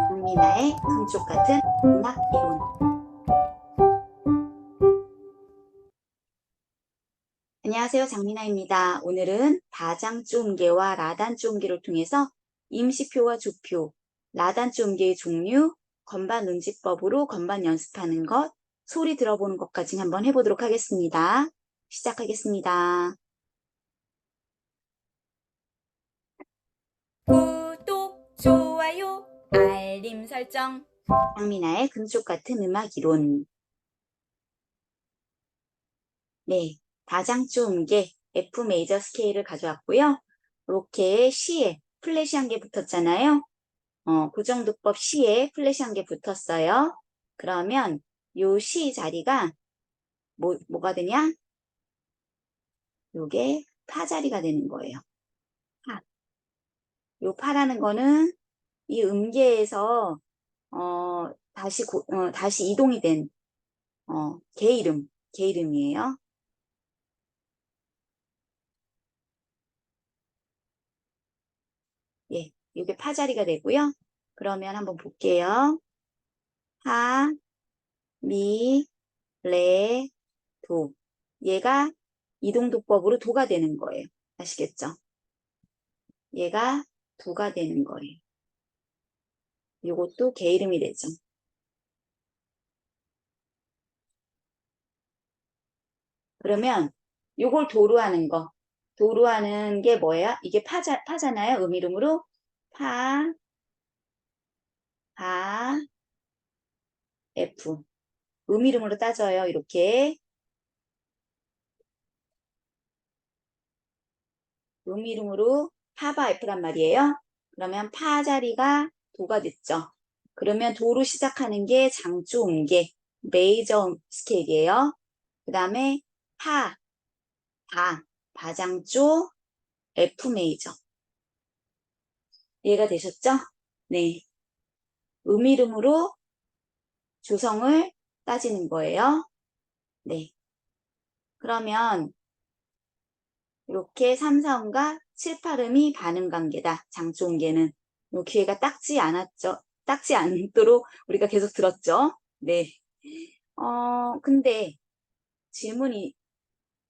장미나의 금쪽 같은 음악 이론. 안녕하세요. 장미나입니다. 오늘은 다장조음계와 라단조음계를 통해서 임시표와 주표, 라단조음계의 종류, 건반 운지법으로 건반 연습하는 것, 소리 들어보는 것까지 한번 해보도록 하겠습니다. 시작하겠습니다. 구독, 좋아요, 알림 설정. 장미나의 금쪽 같은 음악 이론. 네, 다장조음계 F 메이저 스케일을 가져왔고요. 이렇게 C에 플랫이 한 개 붙었잖아요. 고정두법 C에 플랫이 한 개 붙었어요. 그러면 요 C 자리가 뭐가 되냐? 요게 파 자리가 되는 거예요. 파. 요 파라는 거는 이 음계에서 다시 이동이 된 개 이름이에요. 예, 이게 파 자리가 되고요. 그러면 한번 볼게요. 파, 미, 레, 도. 얘가 이동도법으로 도가 되는 거예요. 아시겠죠? 얘가 도가 되는 거예요. 요것도 개 이름이 되죠. 그러면 요걸 도로 하는 거. 도로 하는 게 뭐예요? 이게 파잖아요. 이름으로. 파, 바, F. 이름으로 따져요. 이렇게. 이름으로 파바 F란 말이에요. 그러면 파 자리가 도가 됐죠. 그러면 도로 시작하는 게 장조 음계, 메이저 스케일이에요. 그 다음에 파, 바장조, F 메이저. 이해가 되셨죠? 네. 이름으로 조성을 따지는 거예요. 네. 그러면 이렇게 3, 4음과 7, 8음이 반음 관계다. 장조 음계는. 요 기회가 딱지 않았죠. 딱지 않도록 우리가 계속 들었죠. 네. 근데 질문이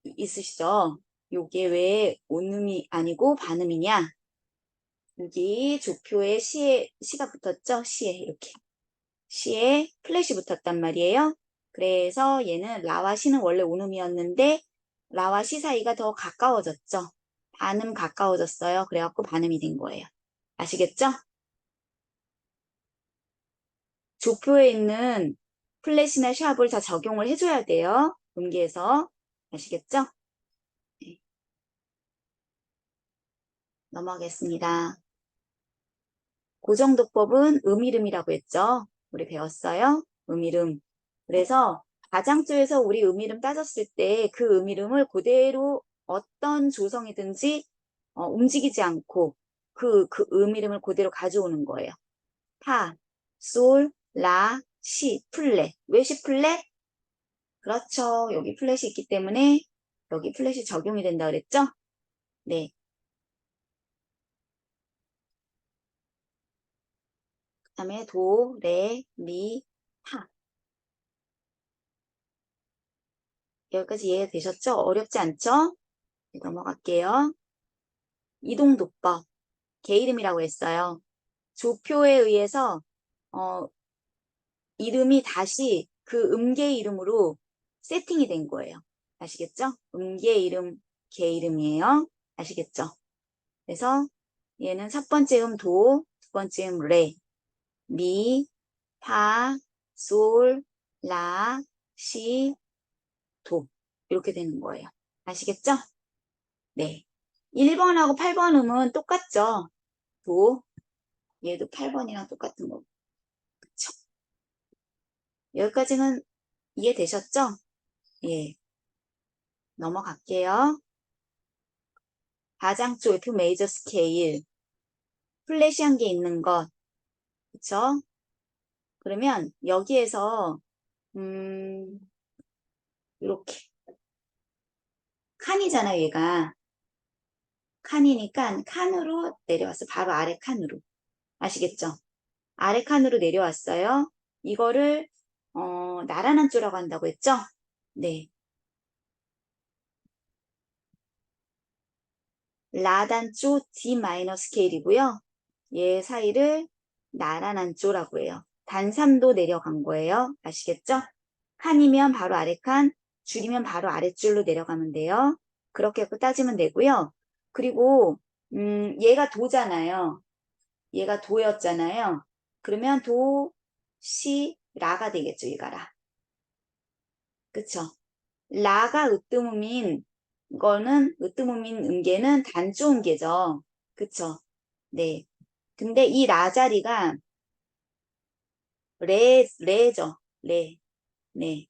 있으시죠? 요게 왜 온음이 아니고 반음이냐? 여기 조표에 시가 붙었죠? 시에 이렇게. 시에 플랫이 붙었단 말이에요. 그래서 얘는 라와 시는 원래 온음이었는데 라와 시 사이가 더 가까워졌죠. 반음 가까워졌어요. 그래갖고 반음이 된 거예요. 아시겠죠? 조표에 있는 플랫이나 샵을 다 적용을 해줘야 돼요. 음계에서. 아시겠죠? 네. 넘어가겠습니다. 고정도법은 이름이라고 했죠. 우리 배웠어요. 이름. 그래서 가장조에서 우리 이름 따졌을 때 그 이름을 그대로 어떤 조성이든지 움직이지 않고 그 이름을 그대로 가져오는 거예요. 파, 솔, 라, 시, 플랫. 왜 시 플랫? 그렇죠. 여기 플랫이 있기 때문에 여기 플랫이 적용이 된다 그랬죠? 네. 그 다음에 도, 레, 미, 파. 여기까지 이해가 되셨죠? 어렵지 않죠? 네, 넘어갈게요. 이동도법, 개 이름이라고 했어요. 조표에 의해서 어, 이름이 다시 그 음계 이름으로 세팅이 된 거예요. 아시겠죠? 음계 이름, 개 이름이에요. 아시겠죠? 그래서 얘는 첫 번째 도, 두 번째 레, 미, 파, 솔, 라, 시, 도. 이렇게 되는 거예요. 아시겠죠? 네. 1번하고 8번 음은 똑같죠? 도. 얘도 8번이랑 똑같은 거. 그쵸? 여기까지는 이해되셨죠? 예. 넘어갈게요. 가장조 F 메이저 스케일. 플래시한 게 있는 것. 그쵸? 그러면 여기에서, 이렇게. 칸이잖아, 얘가. 칸이니까 칸으로 내려왔어. 바로 아래 칸으로. 아시겠죠? 아래 칸으로 내려왔어요. 이거를 나란한조라고 한다고 했죠? 네. 라단조 D 마이너 스케일이고요. 얘 사이를 나란한조라고 해요. 단3도 내려간 거예요. 아시겠죠? 칸이면 바로 아래 칸, 줄이면 바로 아랫줄로 내려가면 돼요. 그렇게 따지면 되고요. 그리고 얘가 도잖아요. 얘가 도였잖아요. 그러면 도, 시, 라가 되겠죠. 얘가 라. 그쵸? 라가 으뜸음인 거는 으뜸음인 음계는 단조 음계죠. 그쵸? 네. 근데 이 라 자리가 레죠. 레. 네.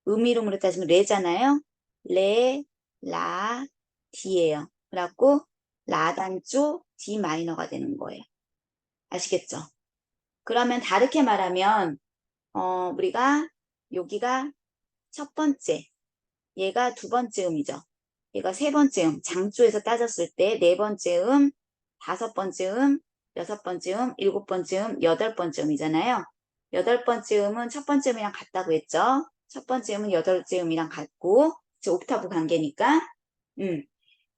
음이름으로 따지면 레잖아요. 레, 라, 디예요. 그래갖고 라 단조 D 마이너가 되는 거예요. 아시겠죠? 그러면 다르게 말하면 우리가 여기가 첫 번째, 얘가 두 번째 음이죠. 얘가 세 번째 음, 장조에서 따졌을 때 네 번째 음, 다섯 번째 음, 여섯 번째 음, 일곱 번째 음, 여덟 번째 음이잖아요. 여덟 번째 음은 첫 번째 음이랑 같다고 했죠. 첫 번째 음은 여덟째 음이랑 같고, 옥타브 관계니까.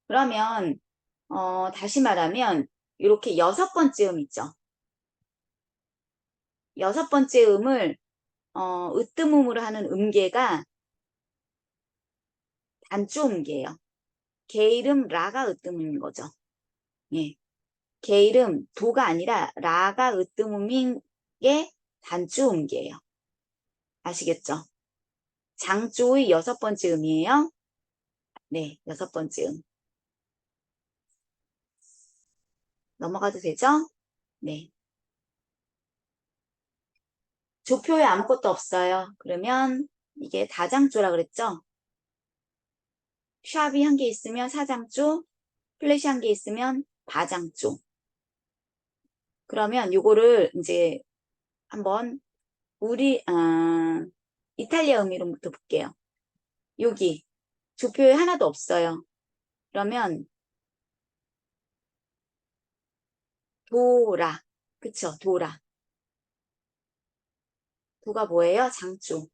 그러면 다시 말하면 이렇게 여섯 번째 음 있죠. 여섯 번째 음을 으뜸음으로 하는 음계가 단조 음계예요. 개 이름 라가 으뜸음인 거죠. 예. 개 이름 도가 아니라 라가 으뜸음인 게 단조 음계예요. 아시겠죠? 장조의 여섯 번째 음이에요. 네, 여섯 번째 음. 넘어가도 되죠? 네. 조표에 아무것도 없어요. 그러면 이게 다장조라 그랬죠? 샵이 한 개 있으면 사장조, 플래시 한 개 있으면 다장조. 그러면 요거를 이제 한번 이탈리아 음이름부터 볼게요. 여기 조표에 하나도 없어요. 그러면 도라. 그쵸? 도라. 도가 뭐예요? 장조.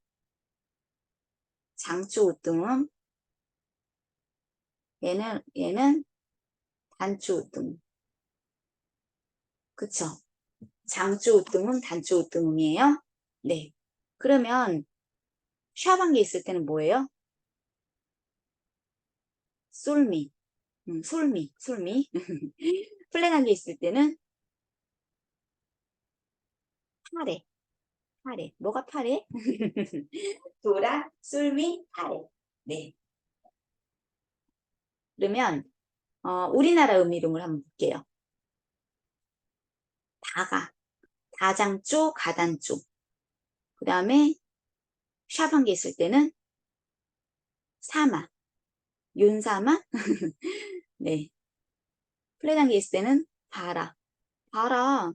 장조 으뜸음. 얘는 단조 으뜸음. 그쵸? 장조 으뜸음, 단조 으뜸음이에요. 네. 그러면 샵한 게 있을 때는 뭐예요? 솔미. 솔미. 플랫한 게 있을 때는 파레. 파레. 뭐가 파레? 도라, 솔미, 파레. 네. 그러면 우리나라 음이름을 한번 볼게요. 다가, 다장조, 가단조. 그 다음에 샵 한 개 있을 때는 사마, 윤사마. 네. 플랫 한 개 있을 때는 바라, 바라.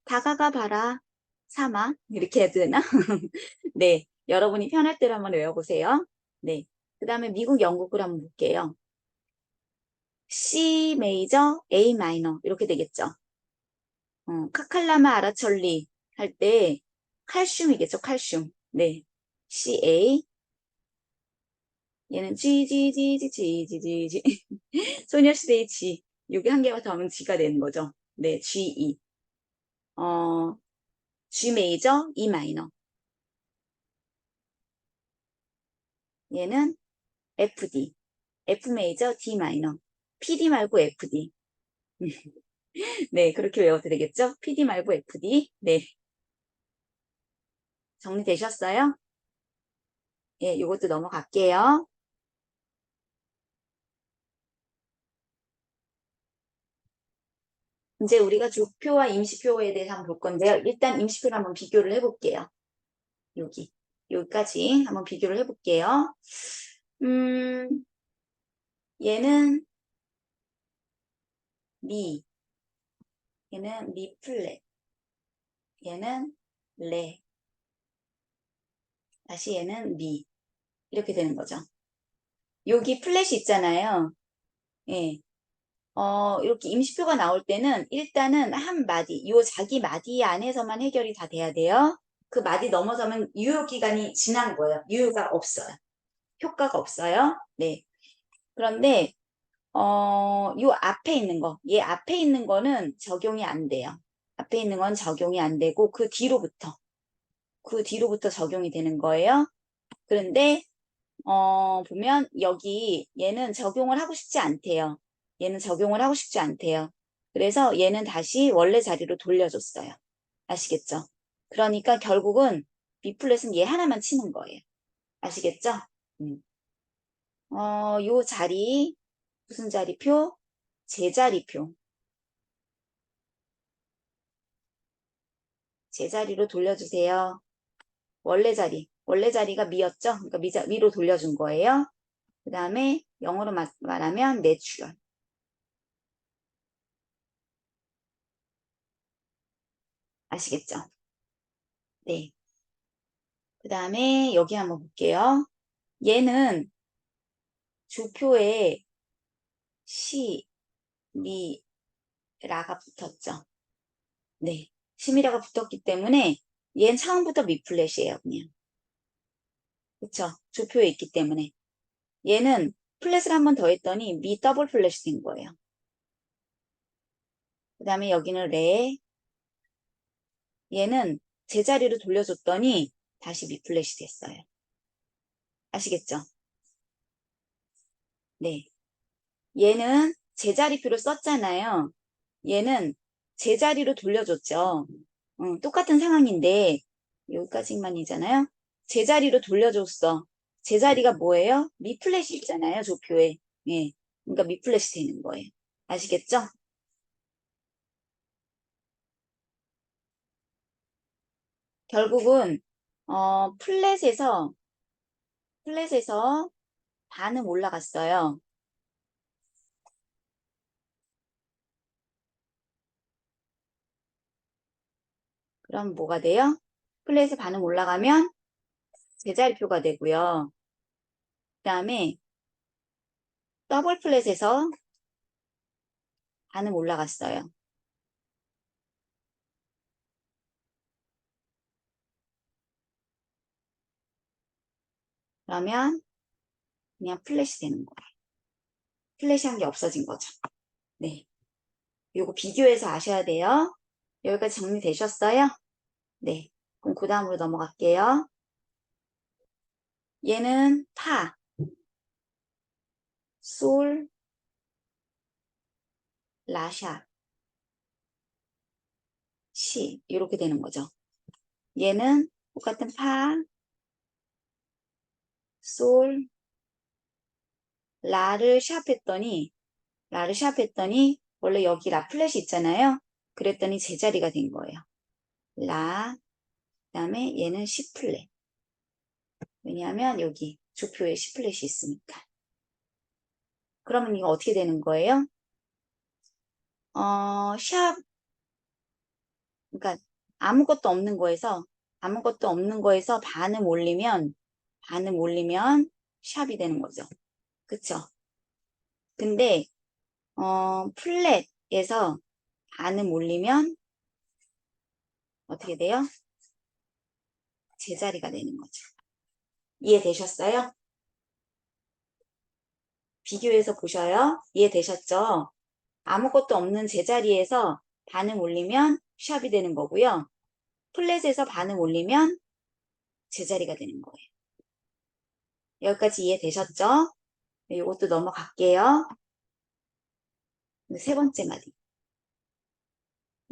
다가가 바라, 사마. 이렇게 해야 되나? 네. 여러분이 편할 대로 한번 외워보세요. 네. 그 다음에 미국, 영국을 한번 볼게요. C 메이저, A 마이너. 이렇게 되겠죠. 카칼라마 아라철리 할 때 칼슘이겠죠, 칼슘. 네. CA. 얘는 G. 소녀시대의 G. 여기 한 개가 더하면 G가 되는 거죠. 네, GE. 어, G 메이저, E 마이너. 얘는 FD. F 메이저, D 마이너. PD 말고 FD. 네, 그렇게 외워도 되겠죠? PD 말고 FD. 네. 정리되셨어요? 예, 요것도 넘어갈게요. 이제 우리가 조표와 임시표에 대해서 한번 볼 건데요. 일단 임시표를 한번 비교를 해볼게요. 여기까지 한번 비교를 해볼게요. 음, 얘는 미, 얘는 미 플랫, 얘는 레, 다시 얘는 미. 이렇게 되는 거죠. 여기 플랫이 있잖아요. 예. 이렇게 임시표가 나올 때는 일단은 한 마디, 요 자기 마디 안에서만 해결이 다 돼야 돼요. 그 마디 넘어서면 유효 기간이 지난 거예요. 유효가 없어요. 효과가 없어요. 네. 그런데 요 앞에 있는 거, 얘 앞에 있는 거는 적용이 안 돼요. 앞에 있는 건 적용이 안 되고 그 뒤로부터 적용이 되는 거예요. 그런데 보면 여기 얘는 적용을 하고 싶지 않대요. 얘는 적용을 하고 싶지 않대요. 그래서 얘는 다시 원래 자리로 돌려줬어요. 아시겠죠? 그러니까 결국은 B 플랫은 얘 하나만 치는 거예요. 아시겠죠? 음. 요 자리, 무슨 자리표? 제자리표. 제자리로 돌려주세요. 원래 자리가 미였죠? 그러니까 미로 돌려준 거예요. 그 다음에 영어로 말하면 내추럴. 아시겠죠? 네. 그 다음에 여기 한번 볼게요. 얘는 주표에 시, 미, 라가 붙었죠. 네. 시미라가 붙었기 때문에 얘는 처음부터 미 플랫이에요, 그냥. 그쵸? 주표에 있기 때문에. 얘는 플랫을 한 번 더 했더니 미 더블 플랫이 된 거예요. 그 다음에 여기는 레. 얘는 제자리로 돌려줬더니 다시 미 플랫이 됐어요. 아시겠죠? 네. 얘는 제자리표를 썼잖아요. 얘는 제자리로 돌려줬죠. 똑같은 상황인데 여기까지만이잖아요. 제자리로 돌려줬어. 제자리가 뭐예요? 미 플랫이 있잖아요. 조표에. 예. 그러니까 미 플랫이 되는 거예요. 아시겠죠? 결국은 플랫에서 반음 올라갔어요. 그럼 뭐가 돼요? 플랫에 반음 올라가면 제자리표가 되고요. 그 다음에 더블 플랫에서 반음 올라갔어요. 그러면 그냥 플랫이 되는 거예요. 플랫이한 게 없어진 거죠. 네. 요거 비교해서 아셔야 돼요. 여기까지 정리되셨어요? 네. 그럼 그 다음으로 넘어갈게요. 얘는 파, 솔, 라샤, 시 이렇게 되는 거죠. 얘는 똑같은 파, 솔, 라를 샵했더니 원래 여기 라 플랫이 있잖아요. 그랬더니 제자리가 된 거예요. 라, 그다음에 얘는 시 플랫. 왜냐하면 여기 주표에 시 플랫이 있으니까. 그러면 이거 어떻게 되는 거예요? 샵, 그러니까 아무것도 없는 거에서 반음 올리면 샵이 되는 거죠. 그쵸? 근데 플랫에서 반음 올리면 어떻게 돼요? 제자리가 되는 거죠. 이해되셨어요? 비교해서 보셔요. 이해되셨죠? 아무것도 없는 제자리에서 반음 올리면 샵이 되는 거고요. 플랫에서 반음 올리면 제자리가 되는 거예요. 여기까지 이해되셨죠? 네, 이것도 넘어갈게요. 세 번째 마디.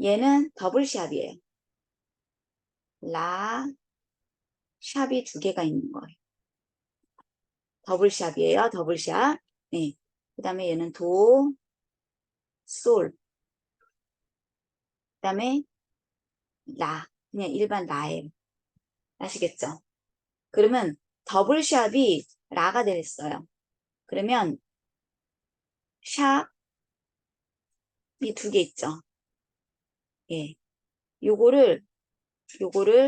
얘는 더블 샵이에요. 라, 샵이 두 개가 있는 거예요. 더블 샵이에요. 더블 샵. 네. 그 다음에 얘는 도, 솔. 그 다음에 라. 그냥 일반 라예요. 아시겠죠? 그러면 더블 샵이 라가 됐어요. 그러면 샵이 두 개 있죠. 예. 요거를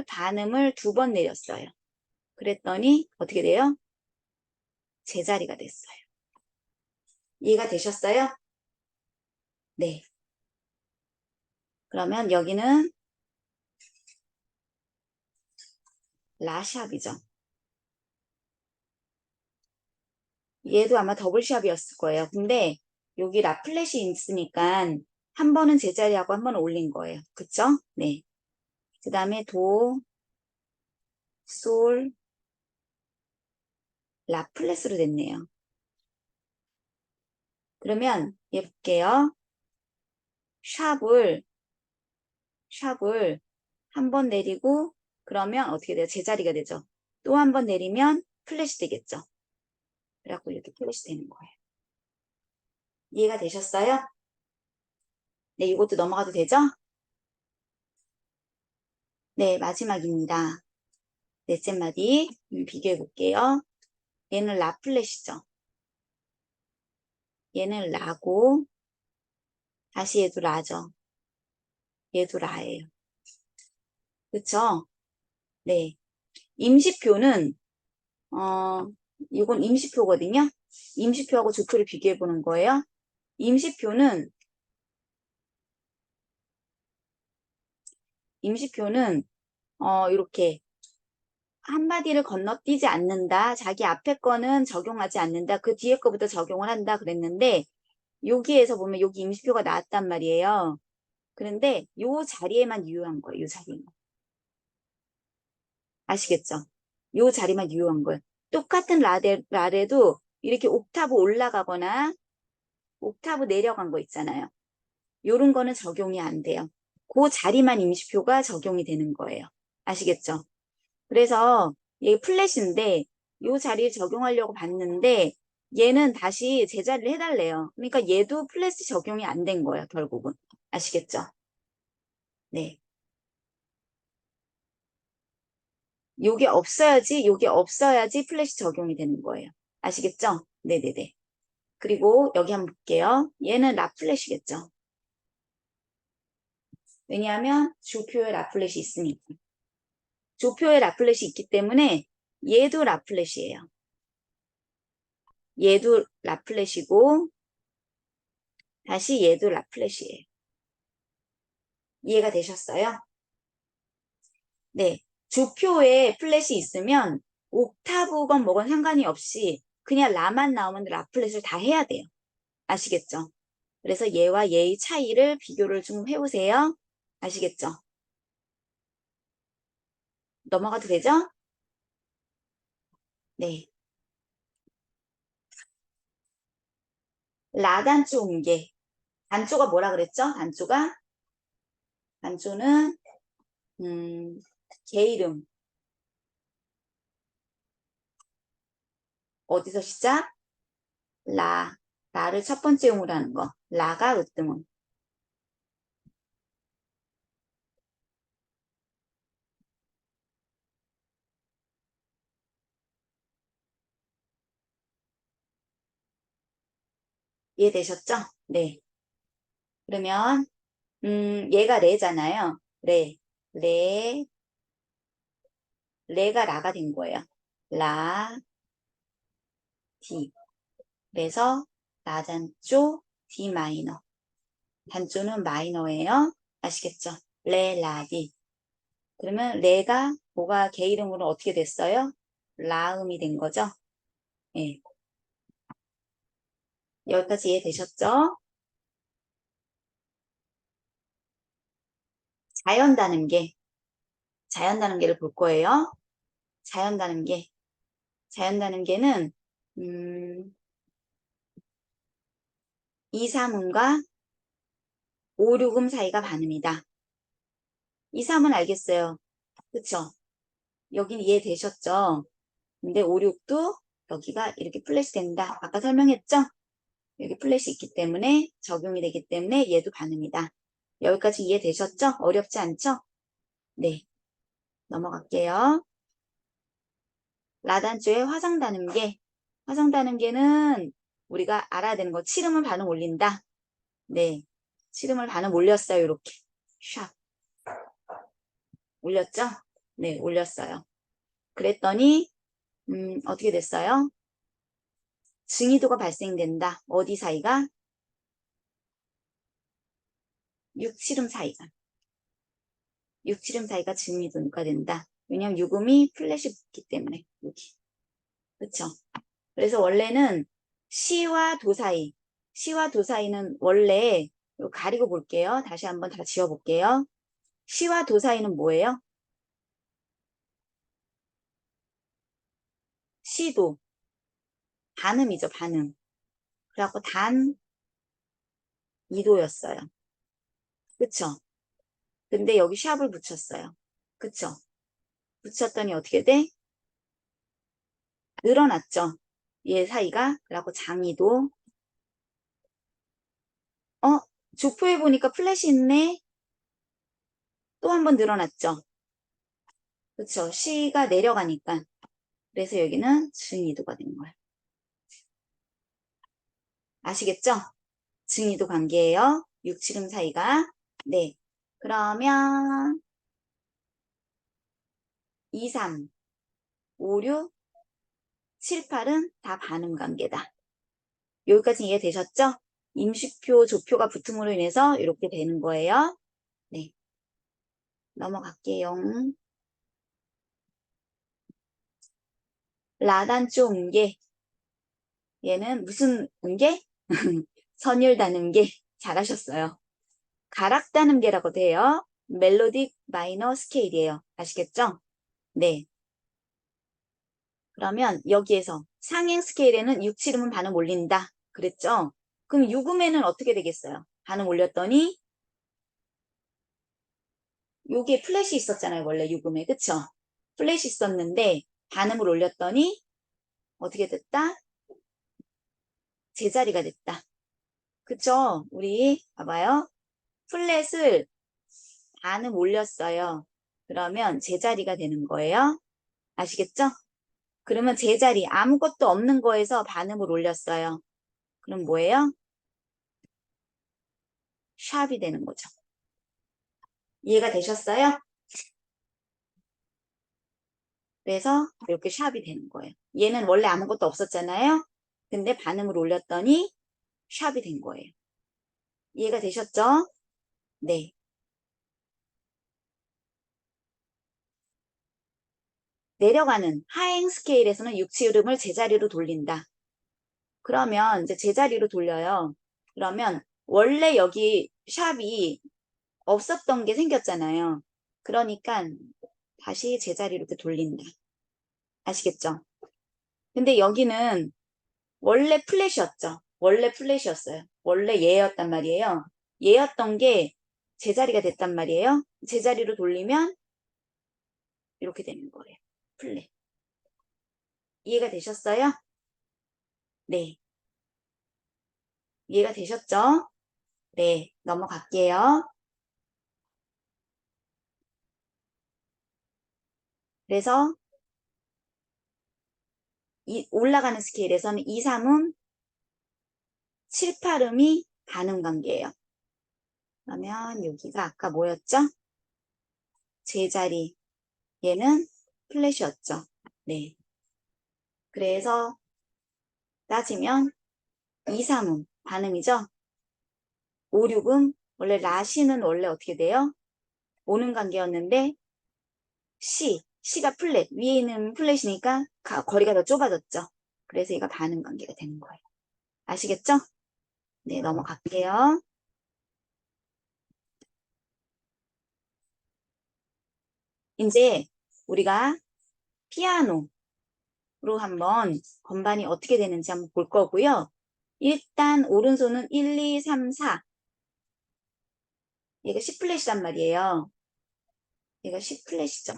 반음을 두 번 내렸어요. 그랬더니 어떻게 돼요? 제자리가 됐어요. 이해가 되셨어요? 네. 그러면 여기는 라샵이죠. 얘도 아마 더블샵이었을 거예요. 근데 여기 라플렛이 있으니까 한 번은 제자리하고 한 번은 올린 거예요. 그쵸? 네. 그 다음에 도, 솔, 라플렛으로 됐네요. 그러면 얘 볼게요. 샵을 한 번 내리고 그러면 어떻게 돼요? 제자리가 되죠. 또 한 번 내리면 플랫이 되겠죠. 그래갖고 이렇게 플랫이 되는 거예요. 이해가 되셨어요? 네, 이것도 넘어가도 되죠? 네, 마지막입니다. 넷째 마디 비교해 볼게요. 얘는 라플랫이죠. 얘는 라고 다시 얘도 라죠. 얘도 라예요. 그쵸? 네. 임시표는 이건 임시표거든요. 임시표하고 주표를 비교해 보는 거예요. 임시표는 이렇게 한마디를 건너뛰지 않는다. 자기 앞에 거는 적용하지 않는다. 그 뒤에 거부터 적용을 한다 그랬는데 여기에서 보면 여기 임시표가 나왔단 말이에요. 그런데 요 자리에만 유효한 거예요. 요 자리만. 아시겠죠? 요 자리만 유효한 거예요. 똑같은 라레도 이렇게 옥타브 올라가거나 옥타브 내려간 거 있잖아요. 요런 거는 적용이 안 돼요. 그 자리만 임시표가 적용이 되는 거예요. 아시겠죠? 그래서 얘 플랫인데 요 자리에 적용하려고 봤는데 얘는 다시 제자리를 해달래요. 그러니까 얘도 플랫이 적용이 안 된 거예요. 결국은. 아시겠죠? 네. 요게 없어야지 플랫이 적용이 되는 거예요. 아시겠죠? 네네네. 그리고 여기 한번 볼게요. 얘는 라플랫이겠죠. 왜냐하면 주표에 라플렛이 있으니까. 주표에 라플렛이 있기 때문에 얘도 라플렛이에요. 얘도 라플렛이고 다시 얘도 라플렛이에요. 이해가 되셨어요? 네. 주표에 플랫이 있으면 옥타브건 뭐건 상관이 없이 그냥 라만 나오면 라플렛을 다 해야 돼요. 아시겠죠? 그래서 얘와 얘의 차이를 비교를 좀 해보세요. 아시겠죠? 넘어가도 되죠? 네. 라단조 옮게. 단조가 뭐라 그랬죠? 단조는 게이름. 어디서 시작? 라를 첫 번째 용으로 하는 거. 라가 으뜸음. 이해되셨죠? 네. 그러면 얘가 레잖아요. 레, 레가 라가 된 거예요. 라, 디. 그래서 라단조, 디 마이너. 단조는 마이너예요. 아시겠죠? 레, 라, 디. 그러면 레가 뭐가 개 이름으로 어떻게 됐어요? 라음이 된 거죠? 네. 여기까지 이해되셨죠? 자연 단음계를 볼 거예요. 자연 단음계는 2, 3음과 5, 6음 사이가 반음이다. 2, 3은 알겠어요. 그쵸? 여긴 이해되셨죠? 근데 5, 6도 여기가 이렇게 플랫이 된다. 아까 설명했죠? 여기 플랫이 있기 때문에 적용이 되기 때문에 얘도 반음이다. 여기까지 이해되셨죠? 어렵지 않죠? 네. 넘어갈게요. 라단조의 화상 단음계. 화상 단음계는 우리가 알아야 되는 거. 칠음을 반음 올린다. 네. 칠음을 반음 올렸어요. 이렇게. 샵. 올렸죠? 네, 올렸어요. 그랬더니 어떻게 됐어요? 증이도가 발생된다. 어디 사이가? 육칠음 사이가. 육칠음 사이가 증이도가 된다. 왜냐면 유금이 플랫이 붙기 때문에 여기. 그렇죠? 그래서 원래는 시와 도 사이. 시와 도 사이는 원래 이거 가리고 볼게요. 다시 한번 다 지워볼게요. 시와 도 사이는 뭐예요? 시도. 반음이죠, 반음. 그래갖고 단 2도였어요. 그쵸? 근데 여기 샵을 붙였어요. 그쵸? 붙였더니 어떻게 돼? 늘어났죠? 얘 사이가. 그래갖고 장이도. 조표해 보니까 플랫이 있네. 또 한 번 늘어났죠? 그쵸? C가 내려가니까. 그래서 여기는 증이도가 된 거예요. 아시겠죠? 증이도 관계예요. 6, 7음 사이가. 네. 그러면 2, 3, 5, 6, 7, 8은 다 반음 관계다. 여기까지 이해되셨죠? 임시표, 조표가 붙음으로 인해서 이렇게 되는 거예요. 네. 넘어갈게요. 라단조 음계. 얘는 무슨 음계? 선율단음계. 잘하셨어요. 가락단음계라고 돼요. 멜로딕 마이너 스케일이에요. 아시겠죠? 네. 그러면 여기에서 상행 스케일에는 6, 7음은 반음 올린다. 그랬죠? 그럼 6음에는 어떻게 되겠어요? 반음 올렸더니 여기에 플랫이 있었잖아요. 원래 6음에. 그쵸? 플랫이 있었는데 반음을 올렸더니 어떻게 됐다? 제자리가 됐다. 그쵸? 우리 봐봐요. 플랫을 반음 올렸어요. 그러면 제자리가 되는 거예요. 아시겠죠? 그러면 제자리 아무것도 없는 거에서 반음을 올렸어요. 그럼 뭐예요? 샵이 되는 거죠. 이해가 되셨어요? 그래서 이렇게 샵이 되는 거예요. 얘는 원래 아무것도 없었잖아요. 근데 반음을 올렸더니 샵이 된 거예요. 이해가 되셨죠? 네. 내려가는 하행 스케일에서는 육치음을 제자리로 돌린다. 그러면 이제 제자리로 돌려요. 그러면 원래 여기 샵이 없었던 게 생겼잖아요. 그러니까 다시 제자리로 이렇게 돌린다. 아시겠죠? 근데 여기는 원래 플랫이었죠. 원래 플랫이었어요. 원래 얘였단 말이에요. 얘였던 게 제자리가 됐단 말이에요. 제자리로 돌리면 이렇게 되는 거예요. 플랫. 이해가 되셨어요? 네. 이해가 되셨죠? 네. 넘어갈게요. 그래서 올라가는 스케일에서는 2, 3음, 7, 8음이 반음 관계예요. 그러면 여기가 아까 뭐였죠? 제자리. 얘는 플랫이었죠. 네. 그래서 따지면 2, 3음 반음이죠. 5, 6음 원래 라시는 원래 어떻게 돼요? 오는 관계였는데 C가 플랫. 위에 있는 플랫이니까 거리가 더 좁아졌죠. 그래서 얘가 반음 관계가 되는 거예요. 아시겠죠? 네, 넘어갈게요. 이제 우리가 피아노로 한번 건반이 어떻게 되는지 한번 볼 거고요. 일단 오른손은 1, 2, 3, 4. 얘가 C 플랫이란 말이에요. 얘가 C 플랫이죠.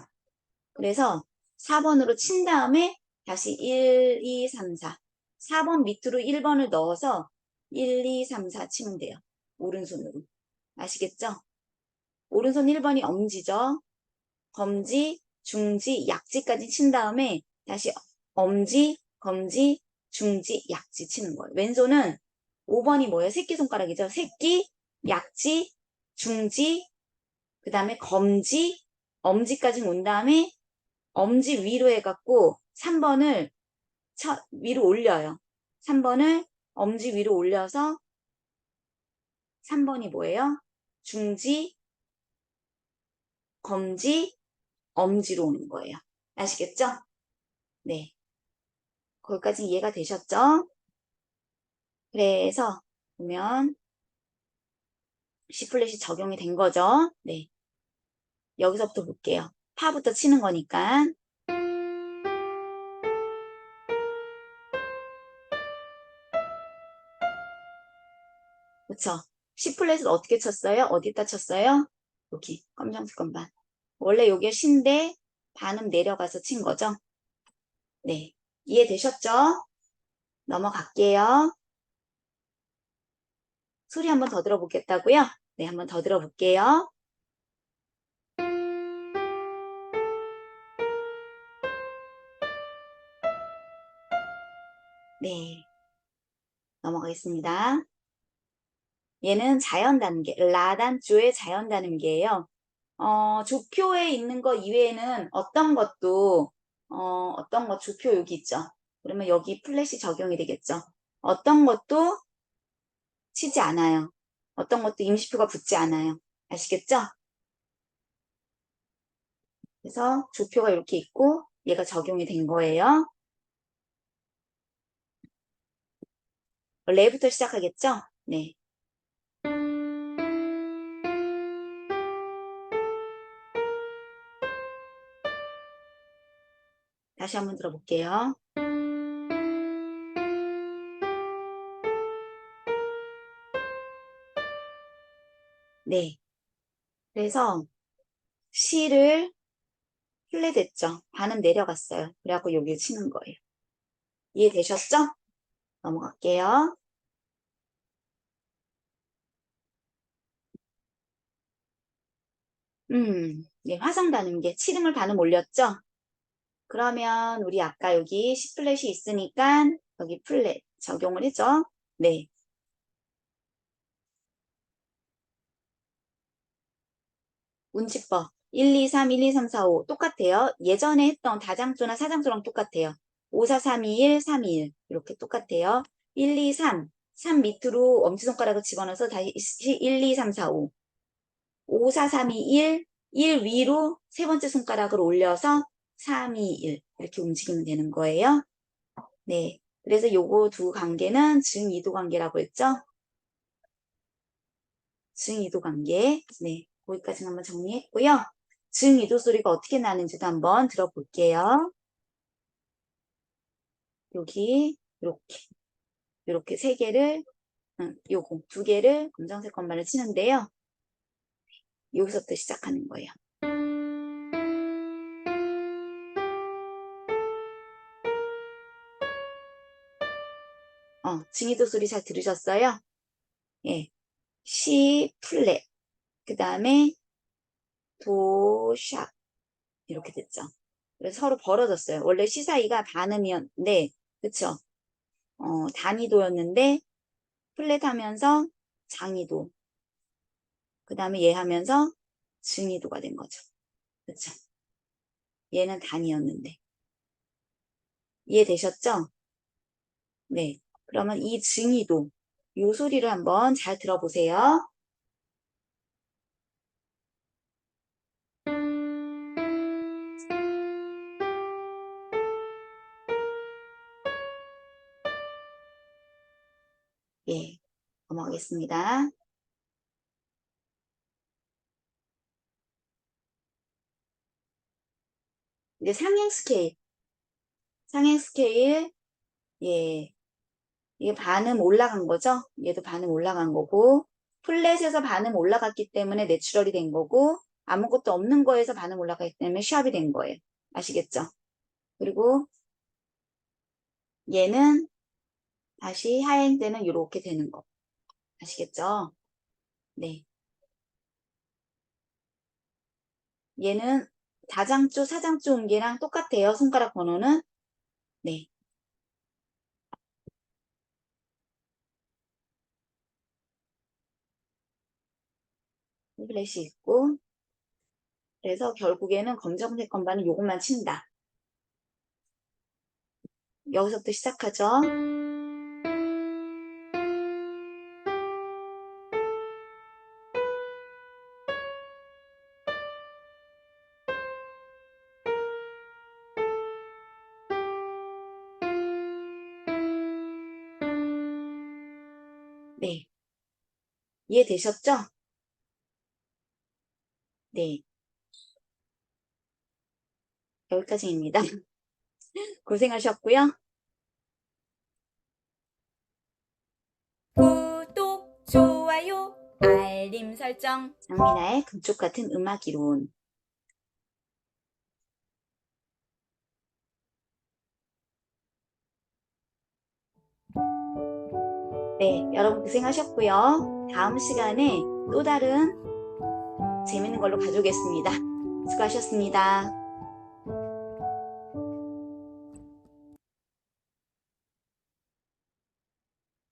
그래서 4번으로 친 다음에 다시 1, 2, 3, 4. 4번 밑으로 1번을 넣어서 1, 2, 3, 4 치면 돼요. 오른손으로. 아시겠죠? 오른손 1번이 엄지죠. 검지, 중지, 약지까지 친 다음에 다시 엄지, 검지, 중지, 약지 치는 거예요. 왼손은 5번이 뭐예요? 새끼손가락이죠. 새끼, 약지, 중지, 그 다음에 검지, 엄지까지 온 다음에 엄지 위로 해갖고 3번을 위로 올려요. 3번을 엄지 위로 올려서 3번이 뭐예요? 중지, 검지, 엄지로 오는 거예요. 아시겠죠? 네. 거기까지 이해가 되셨죠? 그래서 보면 C 플랫이 적용이 된 거죠. 네. 여기서부터 볼게요. 파부터 치는 거니까. 그쵸? C 플랫을 어떻게 쳤어요? 어디다 쳤어요? 여기 검정색 건반. 원래 여기가 C인데 반음 내려가서 친 거죠? 네. 이해되셨죠? 넘어갈게요. 소리 한 번 더 들어보겠다고요? 네, 한 번 더 들어볼게요. 네, 넘어가겠습니다. 얘는 자연 단계, 라단조의 자연 단계예요. 조표에 있는 거 이외에는 어떤 것도 어떤 거 조표 여기 있죠. 그러면 여기 플랫이 적용이 되겠죠. 어떤 것도 치지 않아요. 어떤 것도 임시표가 붙지 않아요. 아시겠죠? 그래서 조표가 이렇게 있고 얘가 적용이 된 거예요. 레부터 시작하겠죠? 네. 다시 한번 들어볼게요. 네. 그래서 C를 플랫했죠. 반은 내려갔어요. 그래갖고 여기를 치는 거예요. 이해되셨죠? 넘어갈게요. 네, 화성 단음계 7음을 반음 올렸죠? 그러면 우리 아까 여기 C 플랫이 있으니까 여기 플랫 적용을 했죠? 네. 운치법 1, 2, 3, 1, 2, 3, 4, 5 똑같아요. 예전에 했던 다장조나 사장조랑 똑같아요. 5, 4, 3, 2, 1, 3, 2, 1 이렇게 똑같아요. 1, 2, 3 밑으로 엄지손가락을 집어넣어서 다시 1, 2, 3, 4, 5 5, 4, 3, 2, 1 위로 세 번째 손가락을 올려서 3, 2, 1 이렇게 움직이면 되는 거예요. 네, 그래서 요거 두 관계는 증이도 관계라고 했죠. 증이도 관계. 네, 거기까지 한번 정리했고요. 증이도 소리가 어떻게 나는지도 한번 들어볼게요. 여기 이렇게 세 개를 요거 두 개를 검정색 건반을 치는데요. 여기서부터 시작하는 거예요. 증이도 소리 잘 들으셨어요? 예, C 플랫 그 다음에 도 샵 이렇게 됐죠. 그래서 서로 벌어졌어요. 원래 C 사이가 반음이었는데 그쵸? 단위도였는데 플랫 하면서 장이도 그 다음에 얘 하면서 증이도가 된 거죠. 그쵸? 얘는 단이었는데 이해되셨죠? 네. 그러면 이 증이도 요 소리를 한번 잘 들어보세요. 예, 넘어가겠습니다. 이제 상행 스케일, 예, 이게 반음 올라간 거죠? 얘도 반음 올라간 거고, 플랫에서 반음 올라갔기 때문에 내추럴이 된 거고, 아무것도 없는 거에서 반음 올라갔기 때문에 샵이 된 거예요. 아시겠죠? 그리고 얘는 다시 하행 때는 이렇게 되는 거. 아시겠죠? 네. 얘는 다장조, 사장조 음계랑 똑같아요. 손가락 번호는. 네. 플랫이 있고, 그래서 결국에는 검정색 건반은 요것만 친다. 여기서부터 시작하죠. 네. 이해되셨죠? 네. 여기까지입니다. 고생하셨고요. 구독, 좋아요, 알림 설정. 장미나의 금쪽 같은 음악 이론. 네, 여러분 고생하셨고요. 다음 시간에 또 다른 재밌는 걸로 가져오겠습니다. 수고하셨습니다.